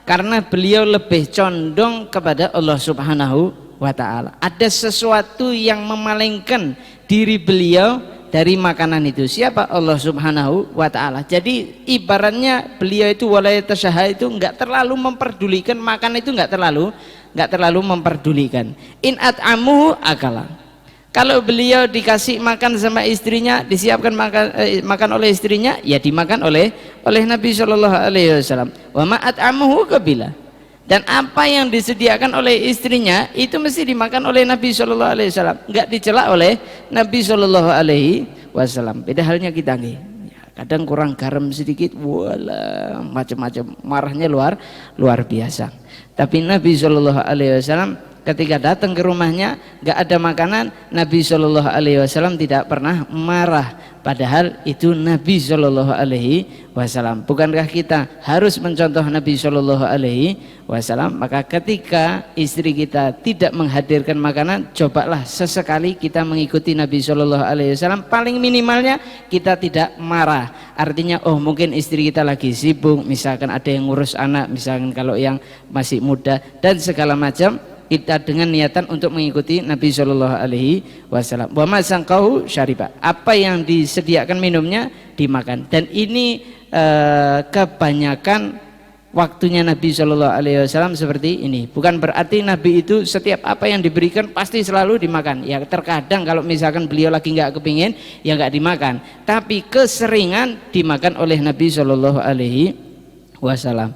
Karena beliau lebih condong kepada Allah Subhanahu wa ta'ala. Ada sesuatu yang memalingkan diri beliau dari makanan itu. Siapa? Allah Subhanahu wa ta'ala. Jadi ibaratnya beliau itu walayatasyahha itu nggak terlalu memperdulikan makan, itu nggak terlalu memperdulikan. In at'amuhu akala. Kalau beliau dikasih makan sama istrinya, disiapkan makan oleh istrinya, ya dimakan oleh Nabi Shallallahu alaihi wasallam. Wa ma at'amuhu qabila. Dan apa yang disediakan oleh istrinya itu mesti dimakan oleh Nabi Shallallahu alaihi wasallam, enggak dicela oleh Nabi Shallallahu alaihi wasallam. Beda halnya kita nih. Kadang kurang garam sedikit, wala macam-macam, marahnya luar biasa. Tapi Nabi Shallallahu alaihi wasallam ketika datang ke rumahnya nggak ada makanan, Nabi Shallallahu alaihi wasallam tidak pernah marah, padahal itu Nabi Shallallahu alaihi wasallam. Bukankah kita harus mencontoh Nabi Shallallahu alaihi wasallam? Maka ketika istri kita tidak menghadirkan makanan, cobalah sesekali kita mengikuti Nabi Shallallahu alaihi wasallam. Paling minimalnya kita tidak marah. Artinya oh mungkin istri kita lagi sibuk, misalkan ada yang ngurus anak, misalkan kalau yang masih muda dan segala macam, kita dengan niatan untuk mengikuti Nabi Shallallahu alaihi wasallam. Wa ma sangqahu syariba. Apa yang disediakan minumnya dimakan. Dan ini kebanyakan waktunya Nabi Shallallahu alaihi wasallam seperti ini. Bukan berarti Nabi itu setiap apa yang diberikan pasti selalu dimakan. Ya terkadang kalau misalkan beliau lagi nggak kepingin, ya nggak dimakan. Tapi keseringan dimakan oleh Nabi Shallallahu alaihi wasallam.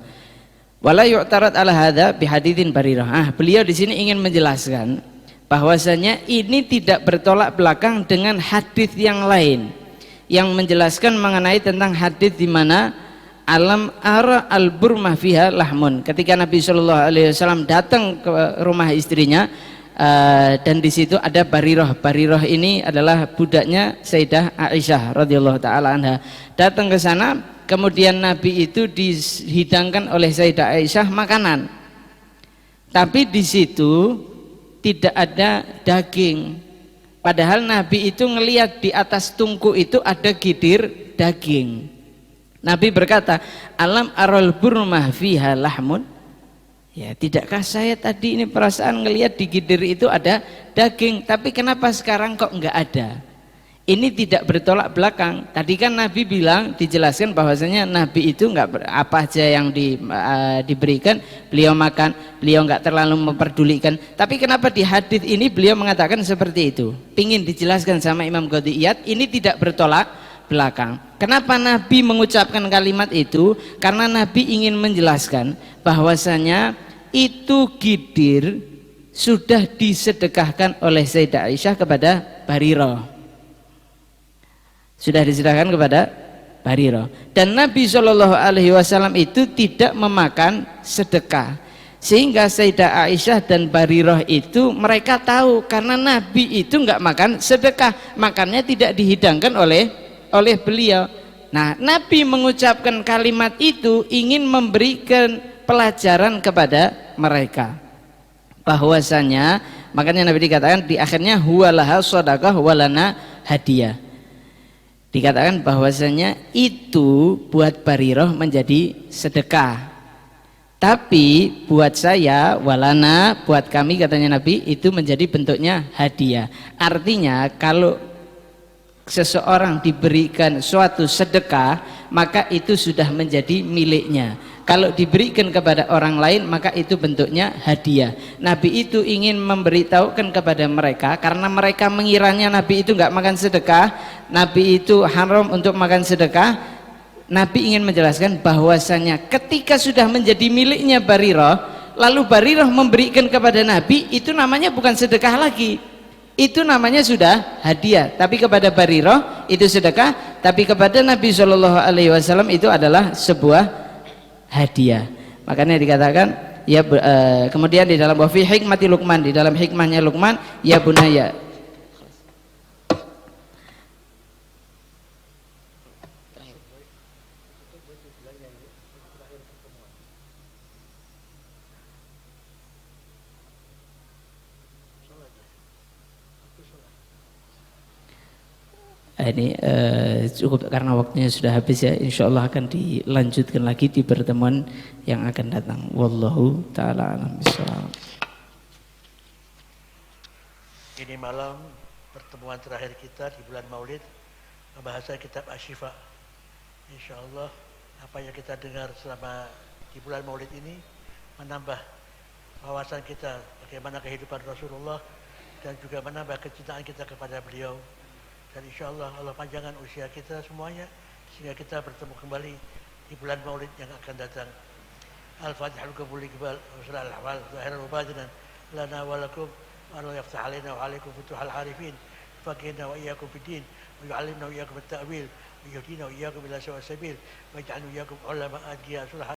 Wala yu'tarad ala hadza bihaditsin Barirah. Beliau di sini ingin menjelaskan bahwasanya ini tidak bertolak belakang dengan hadis yang lain yang menjelaskan mengenai tentang hadis di mana alam ara al-burmah fiha lahmun. Ketika Nabi Shallallahu alaihi wasallam datang ke rumah istrinya dan di situ ada Barirah. Barirah ini adalah budaknya Sayyidah Aisyah radhiyallahu taala anha. Datang ke sana, kemudian Nabi itu dihidangkan oleh Sayyidah Aisyah makanan, tapi di situ tidak ada daging. Padahal Nabi itu ngelihat di atas tungku itu ada gidir daging. Nabi berkata, alam arol burmah fiha lahmun. Ya, tidakkah saya tadi ini perasaan ngelihat di gidir itu ada daging, tapi kenapa sekarang kok enggak ada? Ini tidak bertolak belakang. Tadi kan Nabi bilang, dijelaskan bahwasanya Nabi itu enggak apa aja yang diberikan beliau makan, beliau enggak terlalu memperdulikan. Tapi kenapa di hadis ini beliau mengatakan seperti itu? Pingin dijelaskan sama Imam Qadiyat, ini tidak bertolak belakang. Kenapa Nabi mengucapkan kalimat itu? Karena Nabi ingin menjelaskan bahwasanya itu gidir sudah disedekahkan oleh Sayyidah Aisyah kepada Barirah. Sudah diserahkan kepada Barirah, dan Nabi Shallallahu alaihi wasallam itu tidak memakan sedekah, sehingga Sayyidah Aisyah dan Barirah itu mereka tahu karena Nabi itu nggak makan sedekah, makannya tidak dihidangkan oleh beliau. Nah, Nabi mengucapkan kalimat itu ingin memberikan pelajaran kepada mereka bahwasanya, makanya Nabi dikatakan di akhirnya huwalaha shadaqah walana hadiah. Dikatakan bahwasanya itu buat Barirah menjadi sedekah, tapi buat saya walana, buat kami katanya Nabi, itu menjadi bentuknya hadiah. Artinya kalau seseorang diberikan suatu sedekah, maka itu sudah menjadi miliknya. Kalau diberikan kepada orang lain maka itu bentuknya hadiah. Nabi itu ingin memberitahukan kepada mereka, karena mereka mengiranya Nabi itu nggak makan sedekah, Nabi itu haram untuk makan sedekah. Nabi ingin menjelaskan bahwasanya ketika sudah menjadi miliknya Barirah, lalu Barirah memberikan kepada Nabi, itu namanya bukan sedekah lagi, itu namanya sudah hadiah. Tapi kepada Barirah itu sedekah, tapi kepada Nabi SAW itu adalah sebuah hadiah. Makanya dikatakan ya, kemudian di dalam wafi hikmati Luqman, di dalam hikmahnya Luqman, ya bunaya, ini cukup karena waktunya sudah habis ya. Insya Allah akan dilanjutkan lagi di pertemuan yang akan datang. Wallahu ta'ala a'lam bishawab. Ini malam pertemuan terakhir kita di bulan Maulid, pembahasan kitab Asy-Syifa. Insya Allah apa yang kita dengar selama di bulan Maulid ini menambah wawasan kita bagaimana kehidupan Rasulullah, dan juga menambah kecintaan kita kepada beliau. Dan insya Allah Allah panjangkan usia kita semuanya sehingga kita bertemu kembali di bulan Maulid yang akan datang. Al-Fatihah al-Qabul Iqbal wa sallallahu al-ahwal zahiran wa batinan lana wa lakum wa Allah yaftah alaina wa alaikum futuhal harifin faqihna wa iyyakum fid din wa yu'allimna wa iyyakum at-ta'wil wa yuhdina wa iyyakum ila sawa'is sabil wa yaj'alna iyyakum ulama adqiya